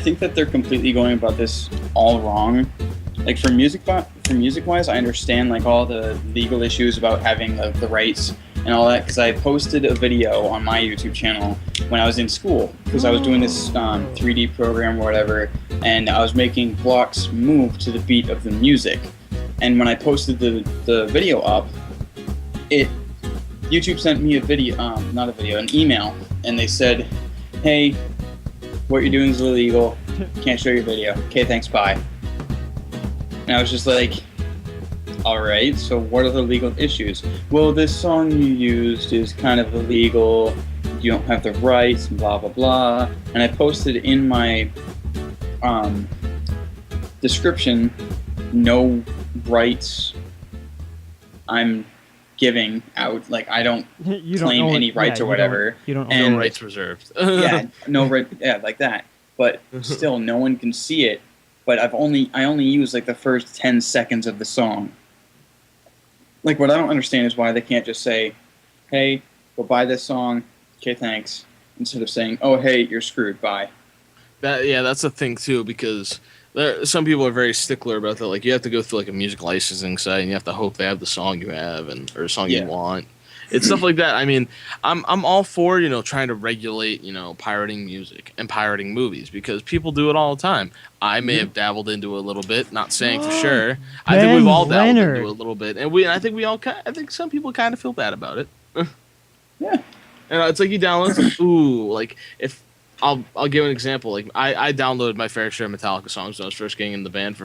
think that they're completely going about this all wrong. Like for music wise, I understand like all the legal issues about having the rights and all that, because I posted a video on my YouTube channel when I was in school, because I was doing this 3D program or whatever, and I was making blocks move to the beat of the music. And when I posted the video up, YouTube sent me an email, and they said, "Hey, what you're doing is illegal. Can't show your video. Okay, thanks, bye." And I was just like, alright, so what are the legal issues? Well, this song you used is kind of illegal, you don't have the rights, blah blah blah. And I posted in my description, no rights I'm giving out, like I don't claim any rights or whatever. You don't own no rights reserved. Yeah, no right, yeah, like that. But still, no one can see it. But I only use like the first 10 seconds of the song. Like what I don't understand is why they can't just say, "Hey, go buy this song. Okay, thanks," instead of saying, "Oh, hey, you're screwed. Bye." That's the thing too, because some people are very stickler about that. Like you have to go through like a music licensing site, and you have to hope they have the song you have or a song you want. It's stuff like that. I mean, I'm all for trying to regulate pirating music and pirating movies, because people do it all the time. I may have dabbled into it a little bit, not saying for sure. I think we've all dabbled into it a little bit, and I think some people kind of feel bad about it. Yeah, and it's like you download, it's like, ooh, like if. I'll give an example. Like I downloaded my fair share of Metallica songs when I was first getting in the band.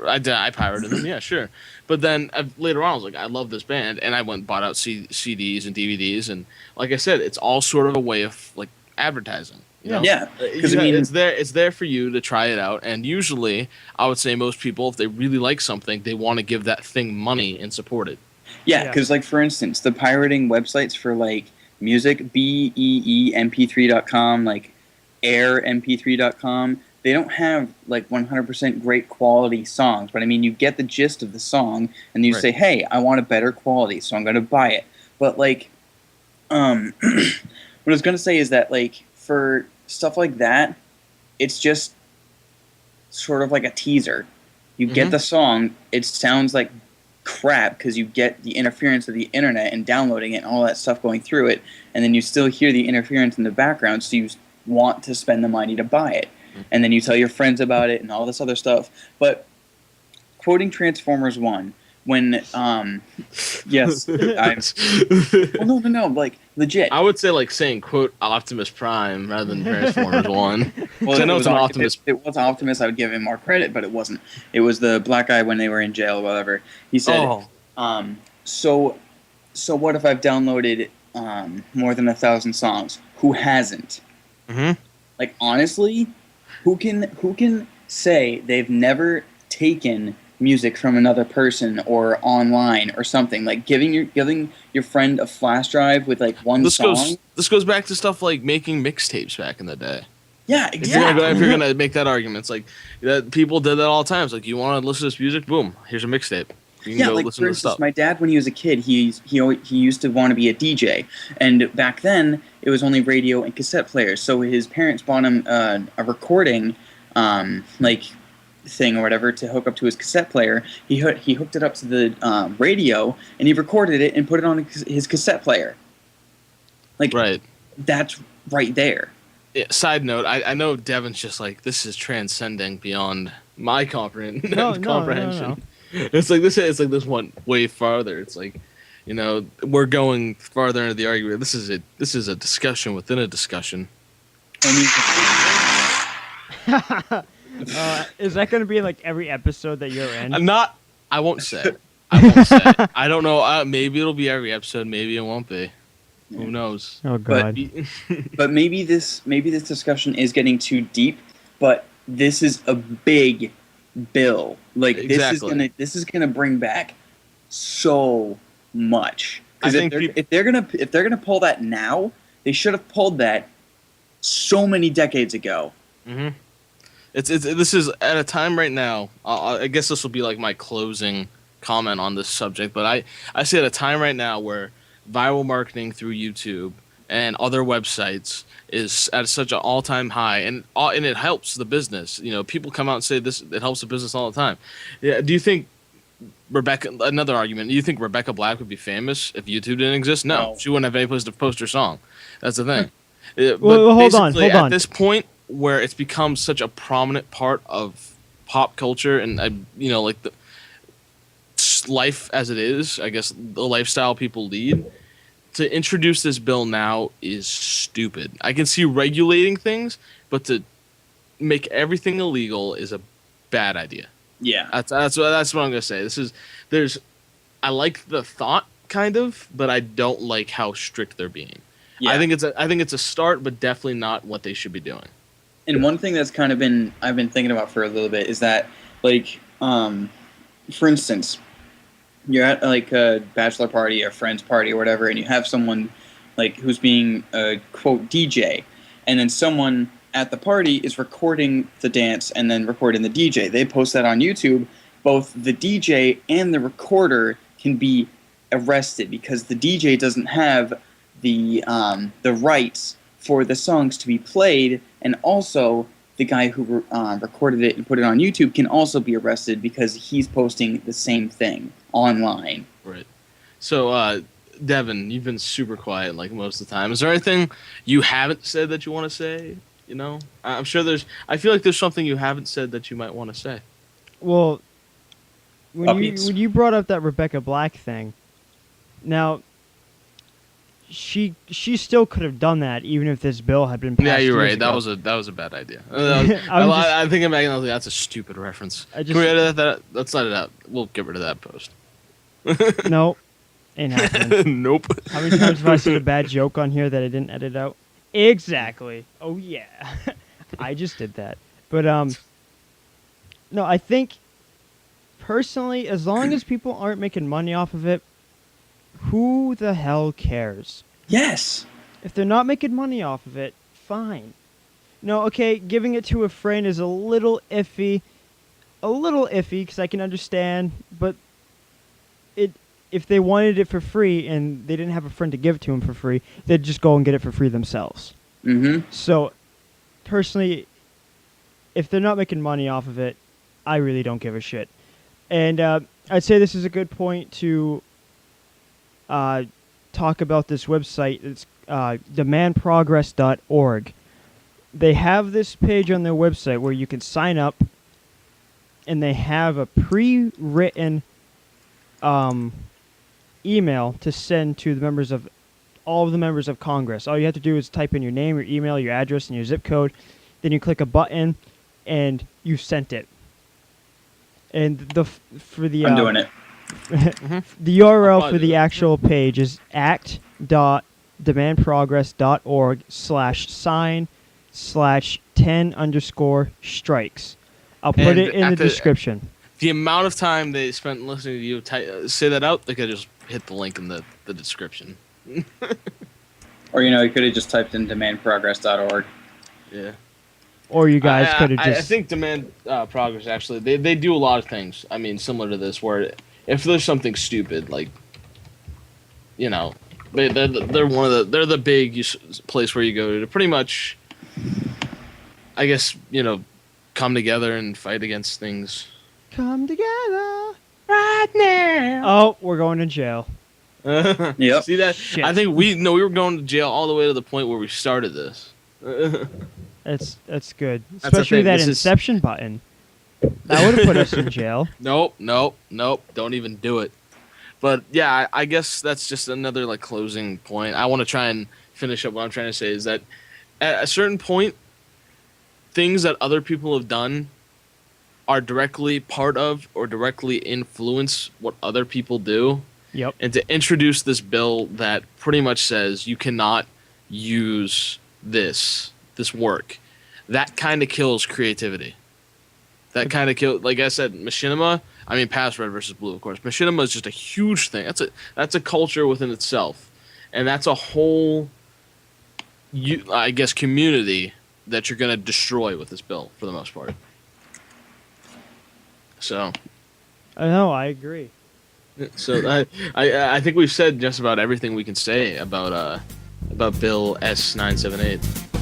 I pirated them, yeah, sure. But then later on, I was like, I love this band, and I went and bought out CDs and DVDs, and like I said, it's all sort of a way of like advertising. Yeah. Because it's there for you to try it out, and usually, I would say most people, if they really like something, they want to give that thing money and support it. Yeah, because like for instance, the pirating websites for like music, BEEMP3.com, like airmp3.com, they don't have like 100% great quality songs, but I mean you get the gist of the song, and you say, "Hey, I want a better quality, so I'm going to buy it." But like what I was going to say is that like for stuff like that, it's just sort of like a teaser. You get the song, it sounds like crap because you get the interference of the internet and downloading it and all that stuff going through it, and then you still hear the interference in the background, so you want to spend the money to buy it, and then you tell your friends about it and all this other stuff. But quoting Transformers 1, when yes, no, like legit. I would say like saying quote Optimus Prime rather than Transformers 1. Well, I know it's an Optimus. It was Optimus. I would give him more credit, but it wasn't. It was the black guy when they were in jail or whatever. He said, so what if I've downloaded more than 1,000 songs? Who hasn't? Like honestly, who can say they've never taken music from another person or online or something? Like giving your friend a flash drive with like one song. This goes back to stuff like making mixtapes back in the day. Yeah, exactly. If you're gonna make that argument, it's like people did that all the time. It's like, you want to listen to this music? Boom, here's a mixtape. You can go like listen for to instance, stuff. my dad, when he was a kid, he used to want to be a DJ, and back then it was only radio and cassette players. So his parents bought him a recording, like thing or whatever to hook up to his cassette player. He hooked it up to the radio, and he recorded it and put it on his cassette player. Like that's right there. Yeah, side note, I know Devin's just like, this is transcending beyond my comprehension. No. It's like this one way farther. It's like, we're going farther into the argument. This is a discussion within a discussion. Is that going to be like every episode that you're in? I won't say. I don't know. Maybe it'll be every episode. Maybe it won't be. Who knows? Oh God. But maybe this discussion is getting too deep. But this is a big bill. Like this is gonna bring back so much. Because if they're gonna pull that now, they should have pulled that so many decades ago. This is at a time right now. I guess this will be like my closing comment on this subject. But I see at a time right now where viral marketing through YouTube and other websites is at such an all-time high, and it helps the business. You know, people come out and say this, it helps the business all the time. Yeah, do you think another argument, do you think Rebecca Black would be famous if YouTube didn't exist? No. She wouldn't have any place to post her song. That's the thing. Well, hold on. At this point where it's become such a prominent part of pop culture and like the life as it is, I guess the lifestyle people lead, to introduce this bill now is stupid. I can see regulating things, but to make everything illegal is a bad idea. Yeah, that's what I'm gonna say. I like the thought kind of, but I don't like how strict they're being. Yeah. I think it's a start, but definitely not what they should be doing. And one thing that's kind of I've been thinking about for a little bit is that, like, for instance, you're at like a bachelor party or friend's party or whatever, and you have someone like who's being a quote DJ, and then someone at the party is recording the dance and then recording the DJ. They post that on YouTube. Both the DJ and the recorder can be arrested because the DJ doesn't have the rights for the songs to be played, and also the guy who recorded it and put it on YouTube can also be arrested because he's posting the same thing online. Right. So, Devin, you've been super quiet like most of the time. Is there anything you haven't said that you want to say? You know, I'm sure I feel like there's something you haven't said that you might want to say. Well, when you brought up that Rebecca Black thing, now she still could have done that even if this bill had been passed. Yeah, you're right. Ago. That was a bad idea. I think that's a stupid reference. Can we edit that? Let's let it out. We'll get rid of that post. Nope. Ain't happening. Nope. How many times have I said a bad joke on here that I didn't edit out? Exactly. Oh yeah. I just did that. But no, I think personally, as long as people aren't making money off of it, who the hell cares? Yes. If they're not making money off of it, fine. No, okay, giving it to a friend is a little iffy because I can understand, but if they wanted it for free and they didn't have a friend to give it to them for free, they'd just go and get it for free themselves. Mm-hmm. So, personally, if they're not making money off of it, I really don't give a shit. And I'd say this is a good point to talk about this website. It's demandprogress.org. They have this page on their website where you can sign up, and they have a pre-written email to send to all of the members of Congress. All you have to do is type in your name, your email, your address, and your zip code. Then you click a button, and you've sent it. And I'm doing it. The URL for the actual page is act.demandprogress.org/sign/10_strikes. I'll put it in the description. The amount of time they spent listening to you say that out, they could just hit the link in the description. Or, you could have just typed in demandprogress.org. Yeah. Or you guys could have just... I think Demand Progress, actually, they do a lot of things, I mean, similar to this, where if there's something stupid, like, they're the big place where you go to pretty much, I guess, come together and fight against things. Come together right now. Oh, we're going to jail. Yep. See that? Shit. I think we were going to jail all the way to the point where we started this. That's good. Especially that Inception button. That would have put us in jail. Nope. Don't even do it. But yeah, I guess that's just another closing point. I want to try and finish up what I'm trying to say is that at a certain point, things that other people have done are directly part of or directly influence what other people do. Yep. And to introduce this bill that pretty much says you cannot use this work, that kind of kills creativity. That kind of kills, like I said, machinima. I mean, past red versus blue, of course. Machinima is just a huge thing. That's a culture within itself, and that's a whole, I guess, community that you're going to destroy with this bill for the most part. So, I know, I agree. So I think we've said just about everything we can say about about Bill S.978.